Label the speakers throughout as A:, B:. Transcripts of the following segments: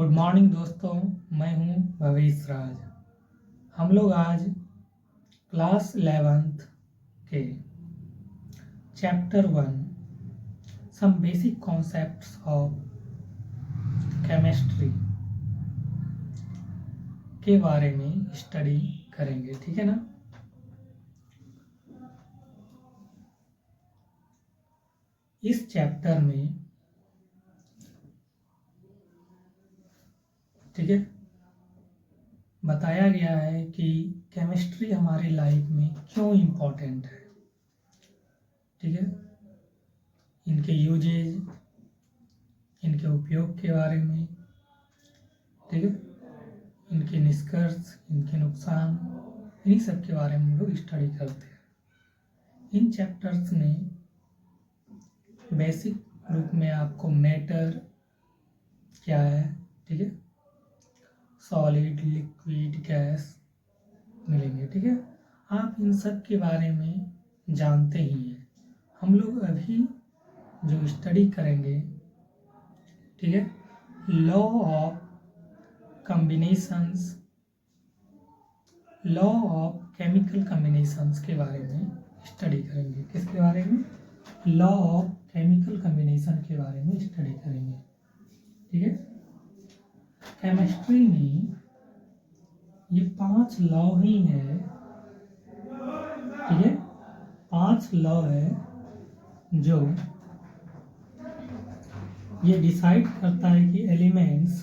A: Good morning दोस्तों, मैं हूं भवेश राज। हम लोग आज क्लास 11th के chapter 1 some basic concepts of chemistry के बारे में स्टडी करेंगे, ठीक है ना। इस चैप्टर में, ठीक है, बताया गया है कि केमिस्ट्री हमारी लाइफ में क्यों इम्पोर्टेंट है, ठीक है, इनके यूजेज, इनके उपयोग के बारे में, ठीक है, इनके निष्कर्ष, इनके नुकसान, इन्हीं सब के बारे में हम लोग स्टडी करते हैं। इन चैप्टर्स में बेसिक रूप में आपको मैटर क्या है, ठीक है, सॉलिड, लिक्विड, गैस मिलेंगे, ठीक है। आप इन सब के बारे में जानते ही हैं। हम लोग अभी जो स्टडी करेंगे, ठीक है, law of combinations, law of chemical combinations के बारे में स्टडी करेंगे। किसके बारे में? लॉ ऑफ केमिकल कॉम्बिनेशन के बारे में स्टडी करेंगे, ठीक है। केमिस्ट्री में ये 5 लॉ ही है, ठीक है, 5 लॉ है जो ये डिसाइड करता है कि एलिमेंट्स,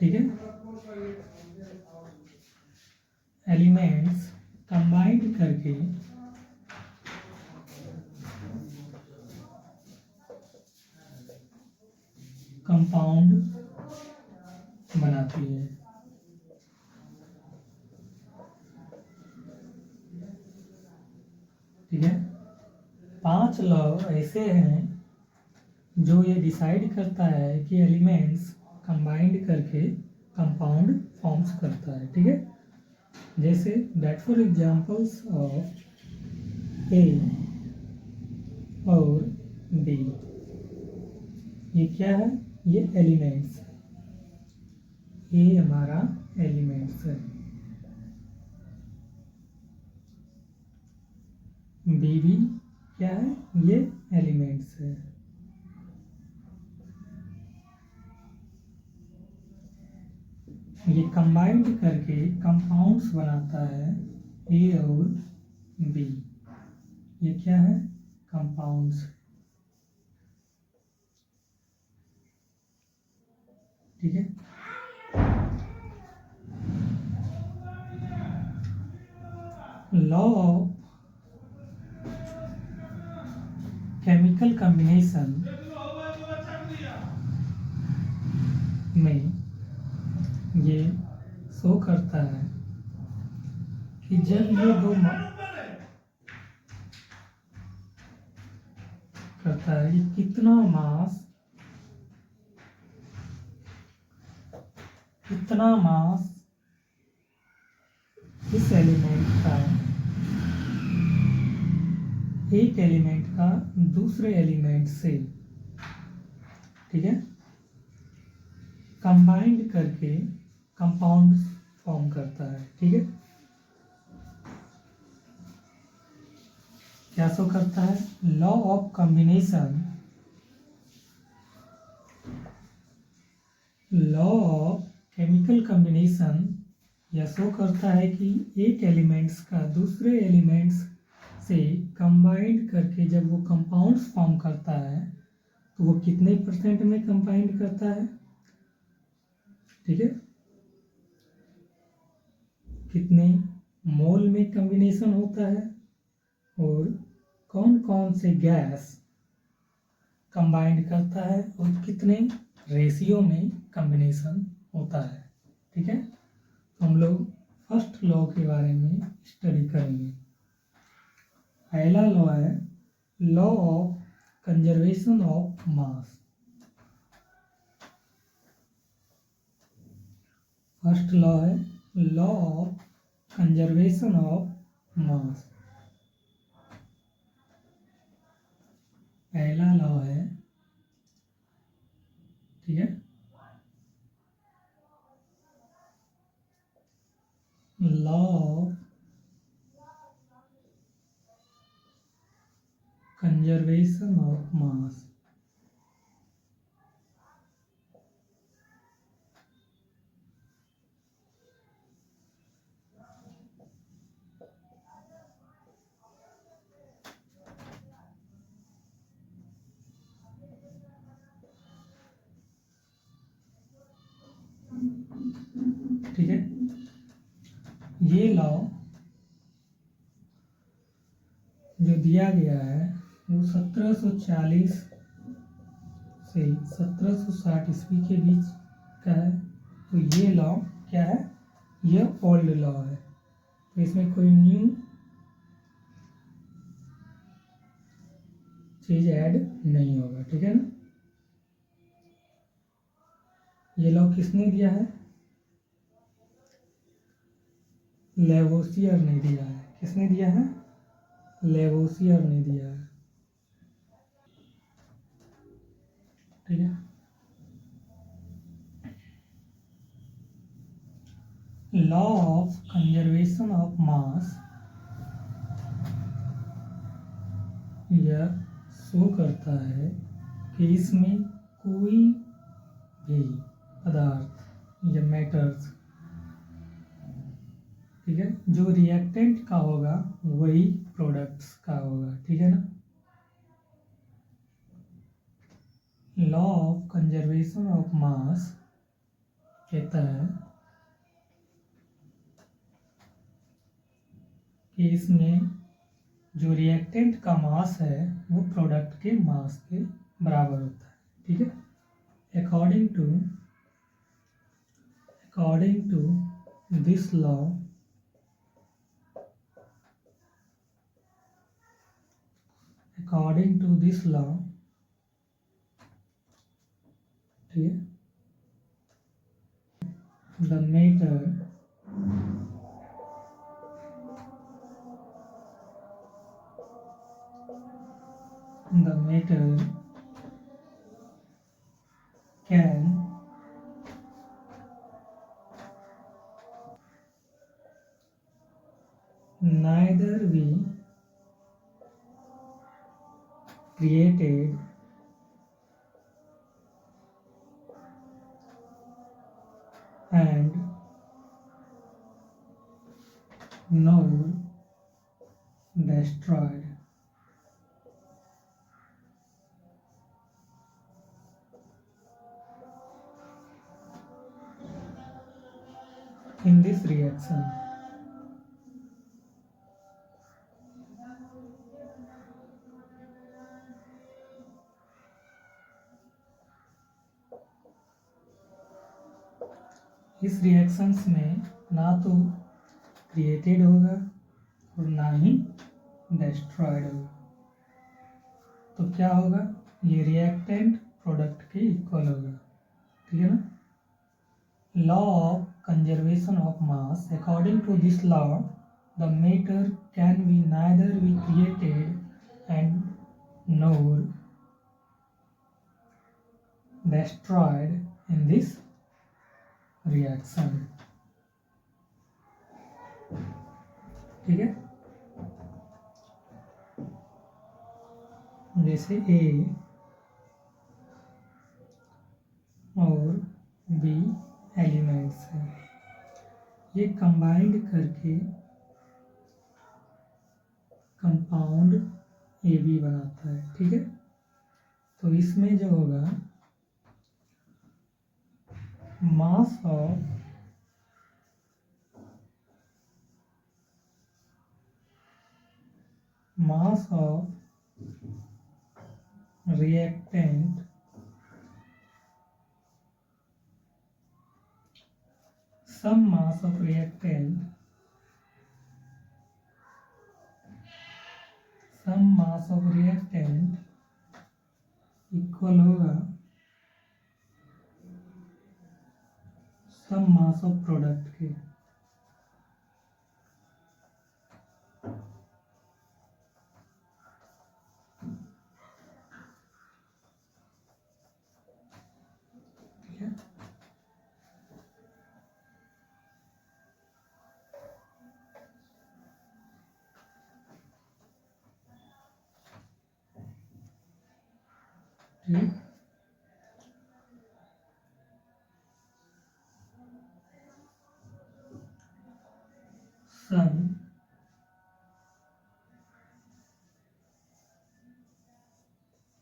A: ठीक है, एलिमेंट्स कंबाइंड करके कंपाउंड बनाती है, ठीक है। 5 लॉ ऐसे हैं जो ये डिसाइड करता है कि एलिमेंट्स कंबाइंड करके कंपाउंड फॉर्म्स करता है, ठीक है। जैसे दैट फॉर एग्जांपल्स ऑफ ए और बी, ये क्या है? ये एलिमेंट्स है, ये हमारा एलिमेंट्स है। बी भी क्या है? ये एलिमेंट्स है। ये कंबाइंड करके कंपाउंड्स बनाता है, ए और बी, ये क्या है? कंपाउंड्स, ठीक है। लॉ ऑफ केमिकल कॉम्बिनेशन में ये शो करता है कि जब ये दो करता है कि कितना मास इस एलिमेंट का, एक एलिमेंट का दूसरे एलिमेंट से, ठीक है, कंबाइंड करके कंपाउंड फॉर्म करता है, ठीक है। क्या शो करता है? Law of combination, law of chemical combination यह शो करता है कि एक एलिमेंट्स का दूसरे एलिमेंट्स से कंबाइंड करके जब वो कंपाउंड्स फॉर्म करता है तो वो कितने % में कंबाइंड करता है, ठीक है, कितने मोल में कॉम्बिनेशन होता है और कौन कौन से गैस कंबाइंड करता है और कितने रेशियो में कॉम्बिनेशन होता है, ठीक है। तो हम लोग फर्स्ट लॉ के बारे में स्टडी करेंगे। पहला लॉ है law of conservation of mass. First law है law of conservation of mass. पहला लॉ है ठीक है। Law of conservation of mass, ठीक है। ये लॉ जो दिया गया है वो 1740 से 1760 ईस्वी के बीच का है। तो ये लॉ क्या है, ये ओल्ड लॉ है, तो इसमें कोई न्यू चीज ऐड नहीं होगा, ठीक है ना। ये लॉ किसने दिया है, लेवोसियर ने दिया है। किसने दिया है, लेवोसियर ने दिया है, ठीक है। लॉ ऑफ कंजर्वेशन ऑफ मास यह शो करता है कि इसमें कोई भी पदार्थ या मैटर्स, ठीक है, जो रिएक्टेंट का होगा वही प्रोडक्ट्स का होगा, ठीक है ना। लॉ ऑफ कंजर्वेशन ऑफ मास कहता है कि इसमें जो रिएक्टेंट का मास है वो प्रोडक्ट के मास के बराबर होता है, ठीक है। According to this law, according to this law, ठीक है, the matter can neither be created and nor destroyed. In this reaction, इस रिएक्शंस में ना तो क्रिएटेड होगा और ना ही डेस्ट्रॉयड होगा। तो क्या होगा, ये रिएक्टेंट प्रोडक्ट के इक्वल होगा, ठीक है ना। Law of conservation of mass, according to this law the matter can be neither be created and nor destroyed in this reaction, ठीक है। जैसे A और B एलिमेंट्स हैं, ये कंबाइंड करके कंपाउंड AB बनाता है, ठीक है। तो इसमें जो होगा mass of reactant some mass of reactant equal होगा सम मास ऑफ प्रोडक्ट के, ठीक, some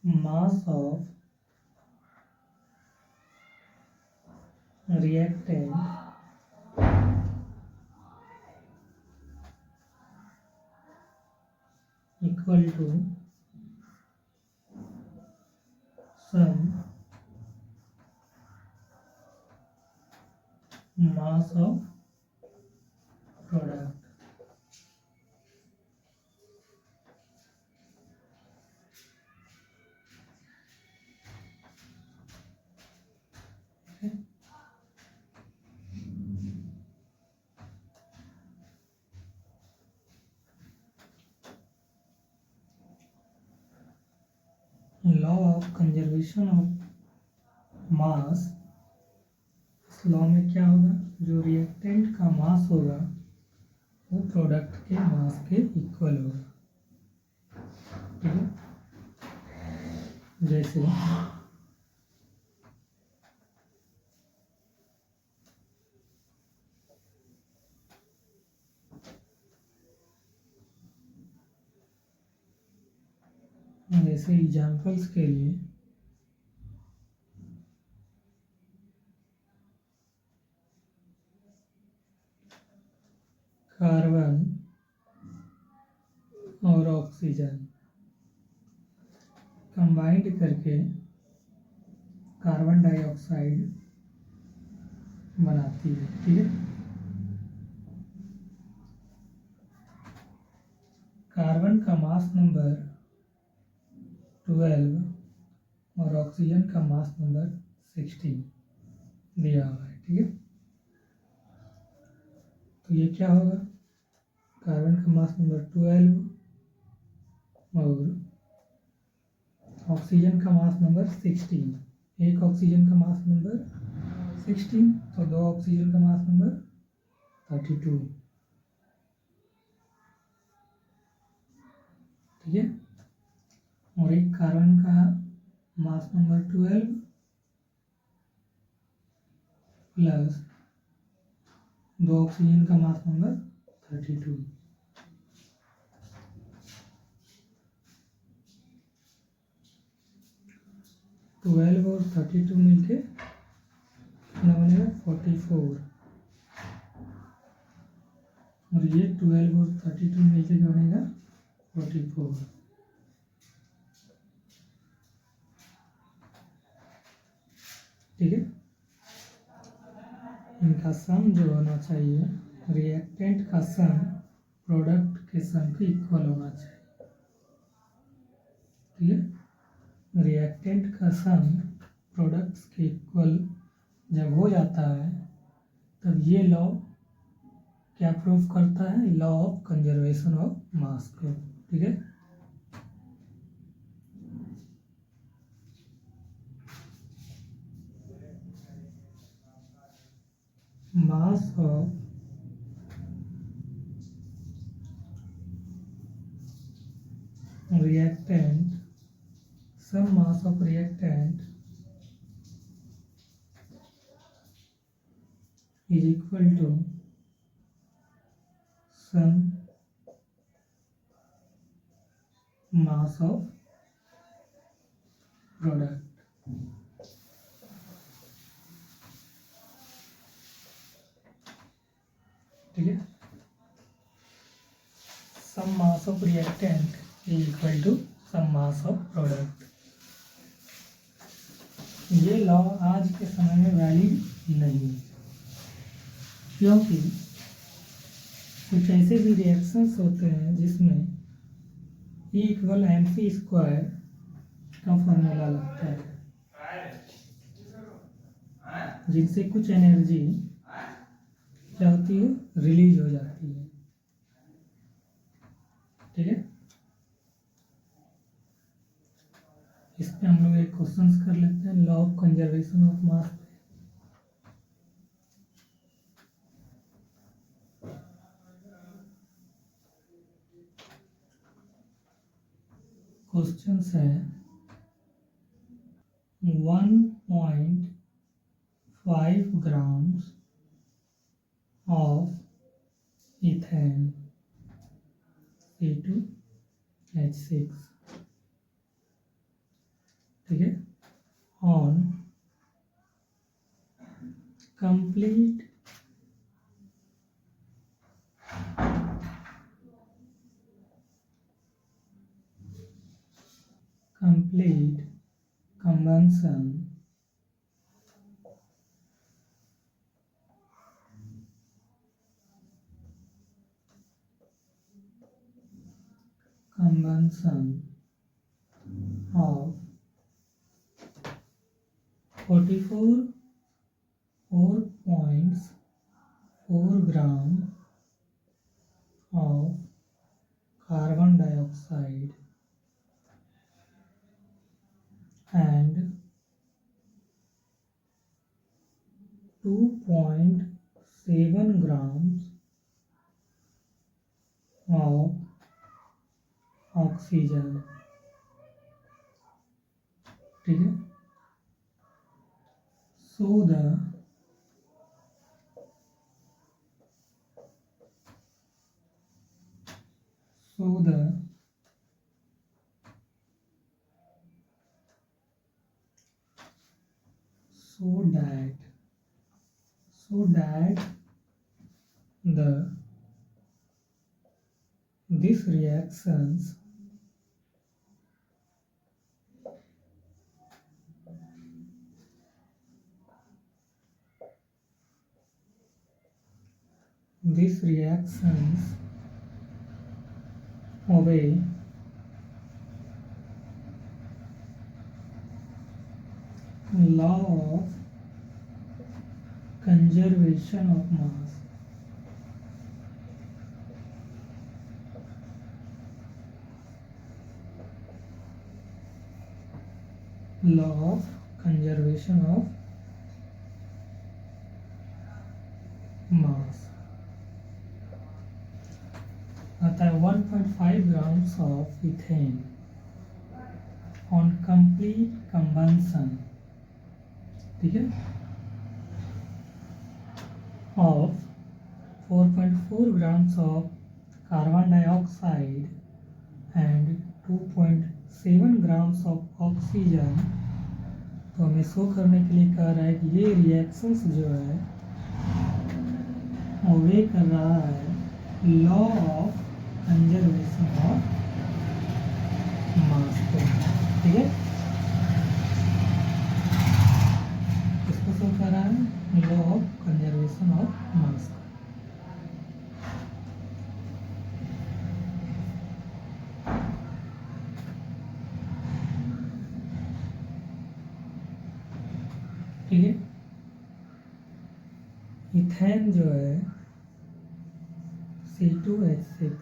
A: mass of reactant equal to some mass of product. Okay. Law of conservation of मास, इस लॉ में क्या होगा, जो रिएक्टेंट का मास होगा वो प्रोडक्ट के मास के इक्वल होगा। ठीक है, जैसे एग्जाम्पल्स के लिए कार्बन और ऑक्सीजन कंबाइंड करके कार्बन डाइऑक्साइड बनाती है। ठीक है, कार्बन का मास नंबर 12 और ऑक्सीजन का मास नंबर 16 दिया हुआ है। ठीक है, तो ये क्या होगा, कार्बन का मास नंबर 12 और ऑक्सीजन का मास नंबर 16, एक ऑक्सीजन का मास नंबर 16, तो दो ऑक्सीजन का मास नंबर 32। ठीक है, और एक कार्बन का मास नंबर 12 प्लस दो ऑक्सीजन का मास नंबर 32। तो 12 और 32 मिलके कितना बनेगा, 44, और ये 12 और 32 मिलके क्या बनेगा, 44। ठीक है, इनका सम जो होना चाहिए, रिएक्टेंट का सम प्रोडक्ट के सम के इक्वल होना चाहिए। ठीक है, रिएक्टेंट का सम प्रोडक्ट्स के इक्वल जब हो जाता है तब ये लॉ क्या प्रूव करता है, लॉ ऑफ कंजर्वेशन ऑफ मास को। ठीक है, mass of reactant, some mass of reactant is equal to some mass of product। ठीक है, some mass of reactant is equal to some mass of product। ये law आज के समय में वैलिड नहीं है, क्योंकि कुछ ऐसे भी रिएक्शंस होते हैं जिसमें E इक्वल mc² का फॉर्मूला लगता है, जिनसे कुछ एनर्जी क्या होती है, रिलीज हो जाती है। ठीक है, इस पे हम लोग एक क्वेश्चन कर लेते हैं, law of conservation of mass. Question है 1.5 grams of ethane C2H6, ठीक है, on complete combustion of 4.4 gram of carbon dioxide and 2.7 grams of oxygen, ठीक है। So the so that these reactions obey law of conservation of mass, law of conservation of mass आता है 1.5 grams of ethane on complete combustion, ठीक है, of 4.4 grams of carbon dioxide and 2.7 grams of oxygen। तो हमें show करने के लिए कह रहा है कि ये रिएक्शंस जो है वे कर रहा है लॉ ऑफ कंजर्वेशन ऑफ मास को, ठीक है। इसको शो कर रहा है लॉ ऑफ कंजर्वेशन ऑफ मास को। ठीक है, इथेन जो है C2H6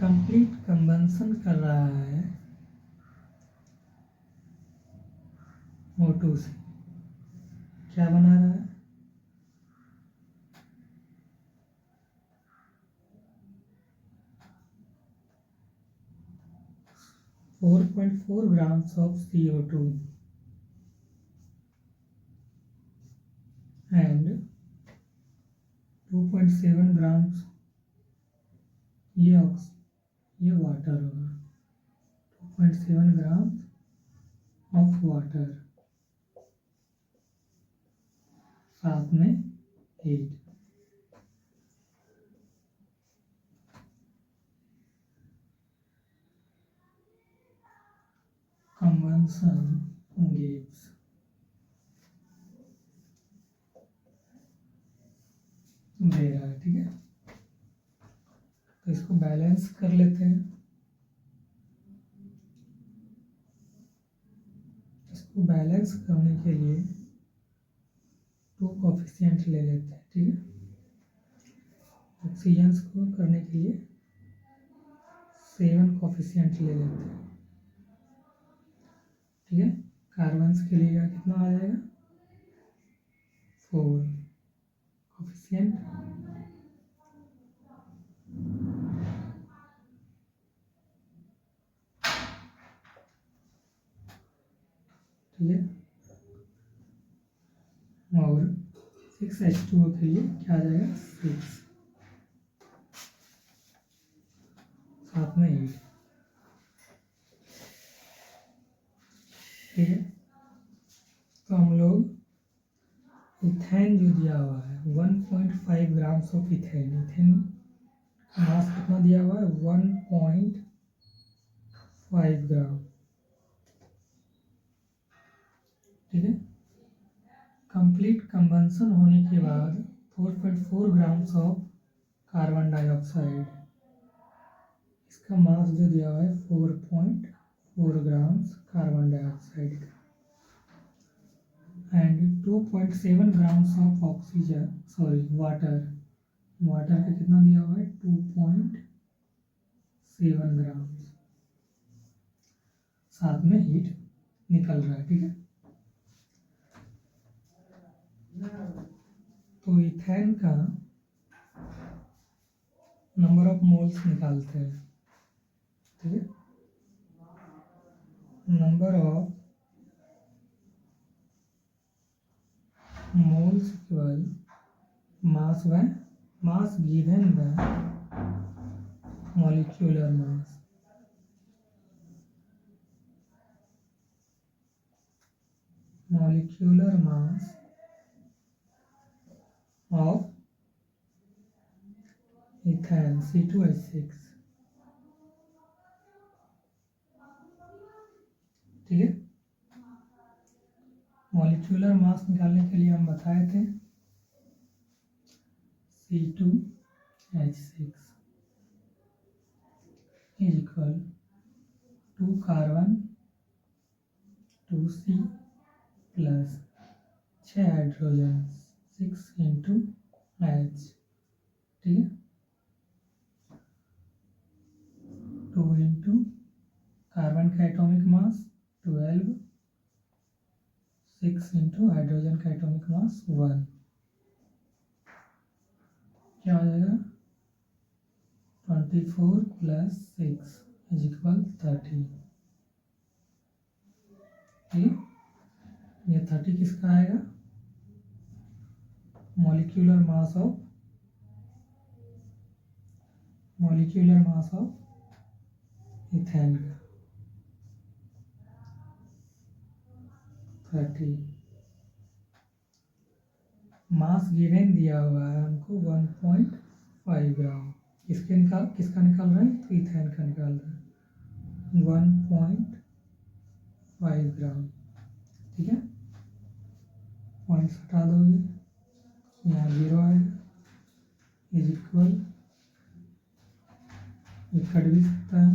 A: कंप्लीट कंबंशन कर रहा है O2 से। क्या बना रहा है? 4.4 grams of CO2 and 2.7 grams ये वाटर होगा, 2.7 grams of water, साथ में 8। कंबंशन gives दे रहा है, ठीक है। तो इसको बैलेंस कर लेते हैं। इसको बैलेंस करने के लिए 2 कोफिशिएंट ले लेते हैं, ठीक है। ऑक्सीजन्स को करने के लिए 7 कोफिशिएंट ले लेते हैं, ठीक है। कार्बन्स के लिए कितना आ जाएगा? 4 कोफिशिएंट ठीक है। और 6H2O के लिए क्या आ जाएगा 6, साथ में 8, ठीक है। तो हम लोग इथेन जो दिया हुआ है 1.5 ग्राम्स ऑफ इथेन, इथेन मास कितना दिया हुआ है 1.5 ग्राम, ठीक है। कंप्लीट कंबंसन होने के बाद 4.4 ग्राम्स ऑफ कार्बन डाइऑक्साइड, इसका मास जो दिया हुआ है 4.4 ग्राम्स कार्बन डाइऑक्साइड का, and 2.7 grams of oxygen, sorry water, water का कितना दिया हुआ है 2.7 ग्राम्स, साथ में हीट निकल रहा है, ठीक है। तो इथेन का नंबर ऑफ मोल्स निकालते हैं, ठीक है। Number of moles equal mass by mass given by molecular mass, molecular mass of ethane C2H6, ठीक है। मॉलिक्यूलर मास निकालने के लिए हम बताए थे C2H6 is equal 2 carbon 2C plus 6 hydrogen 6 into H, ठीक है। 2 इंटू कार्बन का एटॉमिक मास 12, 6 इंटू हाइड्रोजन का एटॉमिक मास 1, क्या हो जाएगा 24 प्लस 6 इज इक्वल 30, ठीक। ये 30 किसका आएगा मॉलिक्यूलर मास ऑफ इथेन का 30, मास गिवन दिया हुआ है हमको 1.5 ग्राम, किसका निकाल रहे हैं तो इथेन का निकाल रहे हैं 1.5 ग्राम, ठीक है। पॉइंट्स हटा दोगे, यहाँ 0 आएगा, इज इक्वल, ये कट भी सकता है,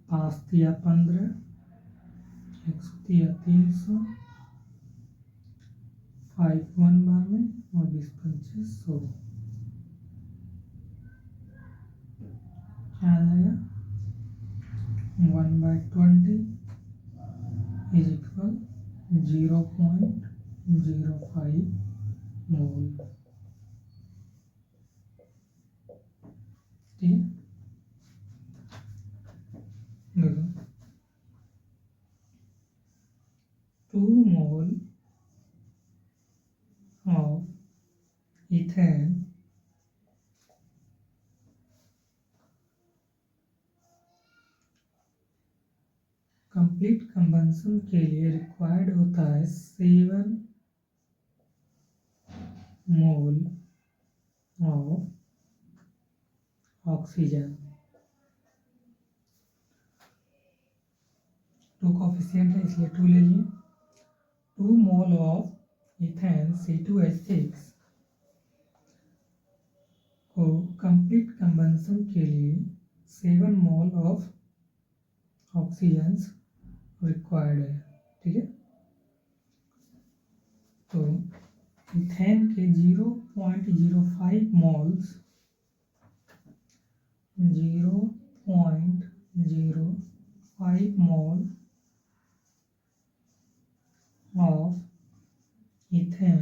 A: पाँच दिया 15, 100 दिया 300, 5 1 92 और 20 पंचे 100, क्या आ जाएगा 1/20 इज इक्वल 0.05 मोल, ठीक है। देखो 2 mole of ethane complete combustion के लिए रिक्वायर्ड होता है 7 मोल ऑफ ऑक्सीजन, 2 कोफिशिएंट है इसलिए 2 ले लिए, 2 मोल ऑफ इथेन C2H6 को कंप्लीट कंबंसन के लिए 7 मोल ऑफ ऑक्सीजन रिक्वायर्ड है, ठीक है। तो इथेन के 0.05 मोल्स 0.05 मोल ऑफ इथेन,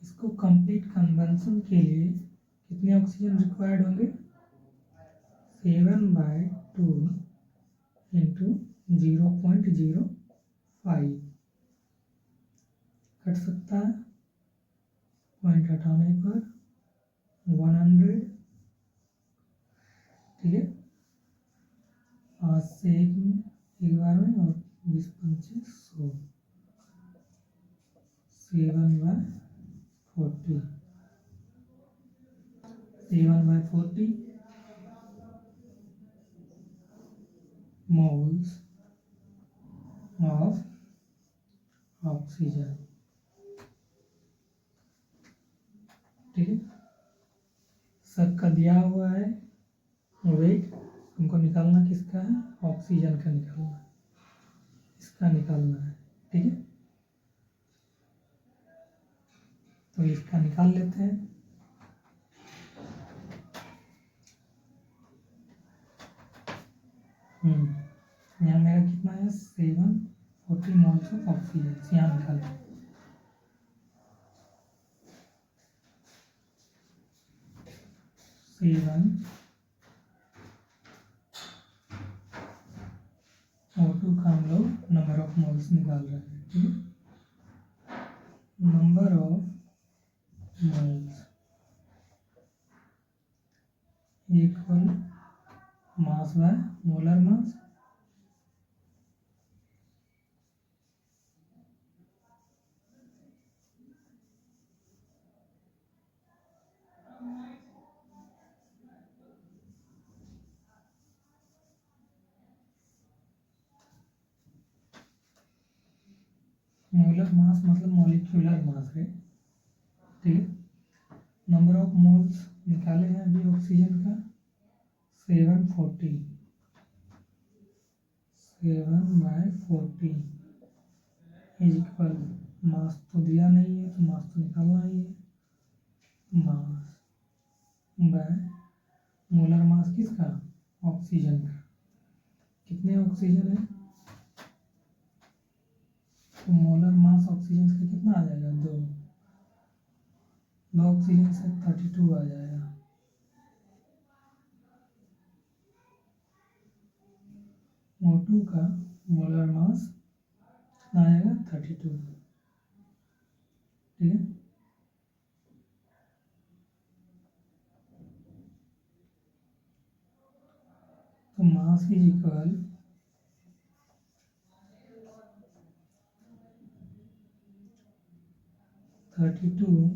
A: इसको कंप्लीट कन्वेंशन के लिए कितने ऑक्सीजन रिक्वायर्ड होंगे? 7/2 इंटू 0.05 कट सकता है, पॉइंट हटाने पर 100। ठीक है, 5 से 1 बार में और 20 पंचे 100, 7/40 moles of ऑक्सीजन। ठीक है, सबका दिया हुआ है वेट, हमको निकालना किसका है? ऑक्सीजन का निकालना है, इसका निकालना है। ठीक है, तो इसका निकाल लेते हैं। यहाँ मेरा कितना है? 740 मोल्स ऑफ ऑक्सीजन, यहाँ निकाल। O2 का हम लोग नंबर ऑफ मोल्स निकाल रहे हैं। ठीक है, number of moles equal mass by molar mass. Molar mass मतलब मॉलिक्यूलर मास है। ठीक है, नंबर ऑफ मोल्स निकाले हैं अभी ऑक्सीजन का 740, 7/40 इज इक्वल, मास तो दिया नहीं है तो मास तो निकालना ही है, मास बाय मोलर मास किसका? ऑक्सीजन का। कितने ऑक्सीजन है? तो मोलर मास ऑक्सीजन का कितना आ जाएगा? 2 ऑक्सीजन से 32 आ जाएगा। O2 का मोलर मास कितना आएगा? 32। ठीक है, तो मास इज इक्वल 32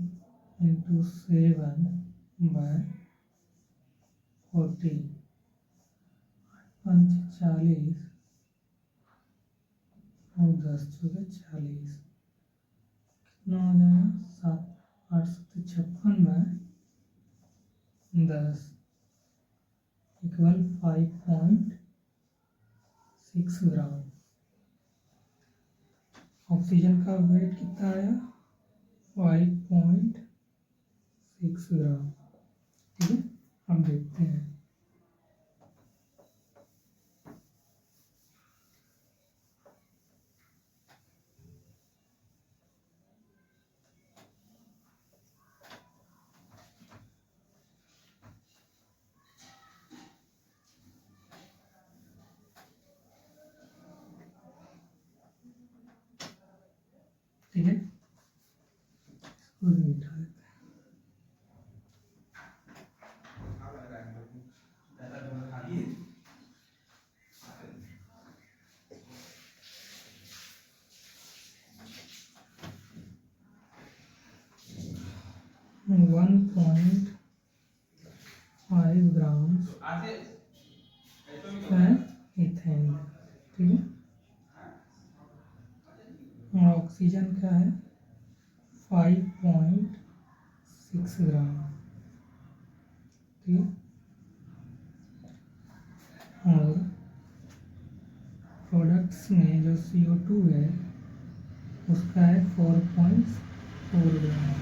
A: इंटू 7/40, 5 40 और 10 चौके 40, कितना हो जाएगा? 7 8 56/10 इक्वल 5.6 ग्राम। ऑक्सीजन का वेट कितना आया? 5.6 ग्राम। ठीक है, हम देखते हैं। ठीक है, इसको भी मिटा देते हैं। 1.5 ग्राम है इथेन। ठीक है, और ऑक्सीजन का है 5.6 ग्राम। ठीक है, और प्रोडक्ट्स में जो CO2 है उसका है 4.4 ग्राम,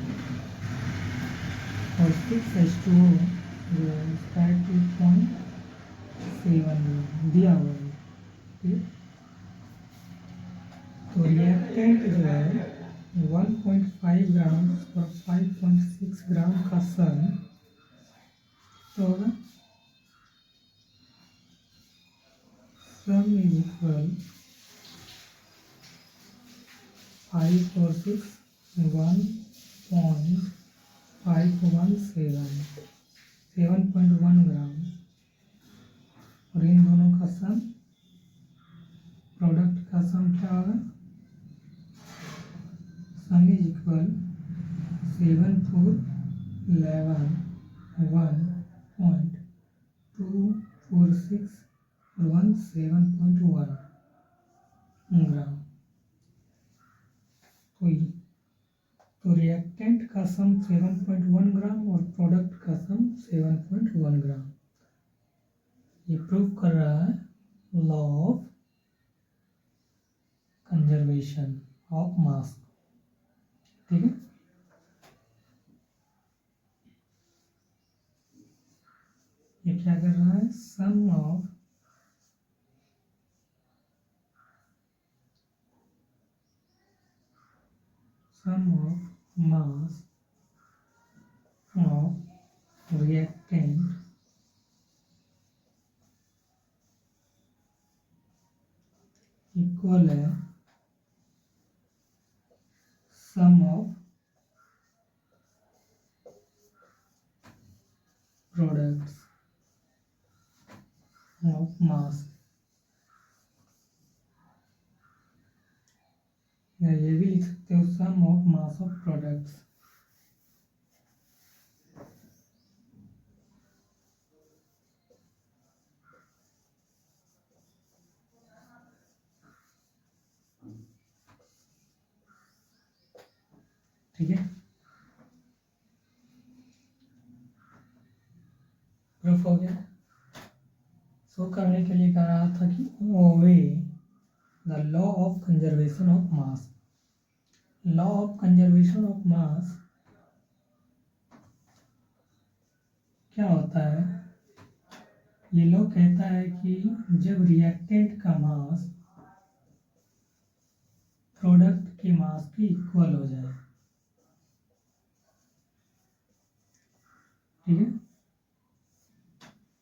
A: और 6H2O जो है उसका है 2.7 ग्राम दिया हुआ है। ठीक है, तो रिएक्टेंट जो है 1.5 ग्राम और 5.6 ग्राम का सन तो होगा सम इज इक्वल 5 और 6 1.517 ग्राम, और इन दोनों का सम, प्रोडक्ट का सम क्या होगा, सम इज इक्वल 7 4 11 1.246 और 17.1 ग्राम। तो रिएक्टेंट का सम 7.1 ग्राम और प्रोडक्ट का सम 7.1 ग्राम। ये प्रूव कर रहा है law of conservation of mass. ठीक है, ये क्या कर रहा है, sum of mass of reactant equal है sum of products of mass, या ये भी लिख सकते हो sum of mass of products. ठीक है, प्रूफ हो गया। शो करने के लिए कह रहा था कि obey the law of conservation of mass. Law of conservation of mass क्या होता है, ये लॉ कहता है कि जब रिएक्टेंट का मास प्रोडक्ट के मास के इक्वल हो जाए, ठीक है,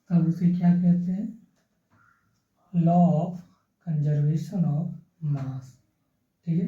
A: तब उसे क्या कहते हैं, law of conservation of mass. ठीक है,